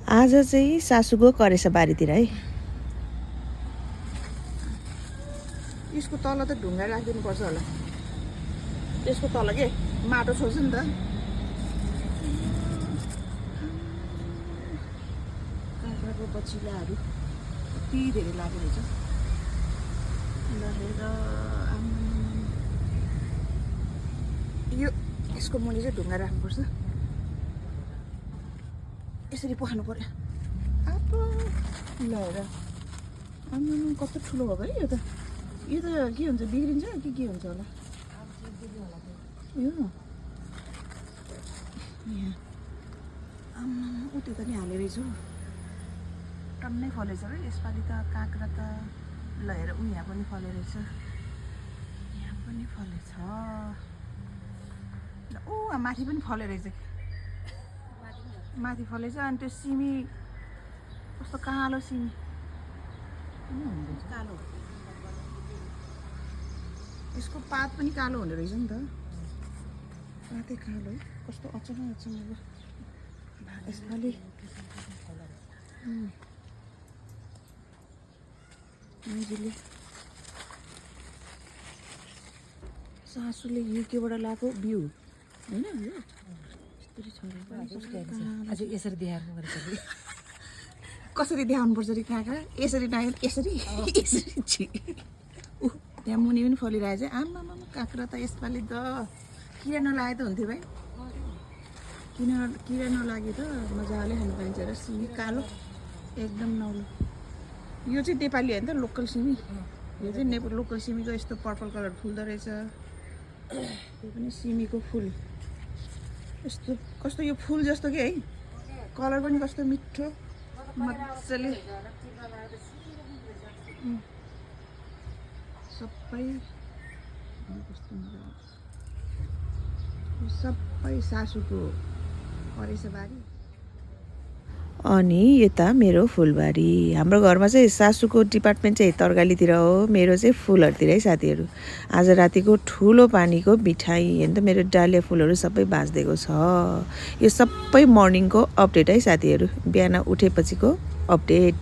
आज चाहिँ सासूको करेछ बारीतिर है। यसको तल त ढुङ्गा राखिदिनुपर्छ होला, त्यसको तल के माटो छोड्छ नि त। काँक्राको बचिलाहरू कति धेरै लागेको रहेछ लगेर। यो यसको मुनि चाहिँ ढुङ्गा राख्नुपर्छ, यसरी पखाल्नु पर्यो। अब लगेर कस्तो ठुलो भएको है यो त। यो त के हुन्छ, बिग्रिन्छ कि के हुन्छ होला यो। ऊ त्यो त नि हाले रहेछु, टन्नै फलेछ है यसपालि त काँक्रा त। ल हेर ऊ यहाँ पनि फले रहेछ, यहाँ पनि फलेछ। ऊ माथि पनि फले रहेछ, माथि फलेछ। अनि त्यो सिमी कस्तो कालो सिमी, कालो। यसको पात पनि कालो हुने रहेछ नि त, पातै कालो है। कस्तो अचम्म यसपालि। माइजूले सासूले युकेबाट ल्याएको बिउ होइन यो यसरी देखाउनु पर्छ। कसरी देखाउनुपर्छ अरे काँक्रा? यसरी नआएर यसरी यसरी ऊ त्यहाँ मुनि पनि फलिरहेछ। आमा काँक्रा त यसपालि त किरा नलागे त हुन्थ्यो भाइ, किरा नलागे त मजाले खानु पाइन्छ र। सिमी कालो एकदम नौलो। यो चाहिँ नेपाली होइन त, लोकल सिमी। यो चाहिँ लोकल सिमीको यस्तो पर्पल कलर फुल्दो रहेछ। यो पनि सिमीको फुल यस्तो, कस्तो यो फुल जस्तो के है, कलर पनि कस्तो मिठो मजाले। सबै सासूको करेछ बारी। अनि यता मेरो फुलबारी। हाम्रो घरमा चाहिँ सासूको डिपार्टमेन्ट चाहिँ तरकारीतिर हो, मेरो चाहिँ फुलहरूतिर है साथीहरू। आज रातिको ठुलो पानीको मिठाई हेर्नु त, मेरो डालिया फुलहरू सबै बाँचिदिएको छ। यो सबै मर्निङको अपडेट है साथीहरू, बिहान उठेपछिको अपडेट।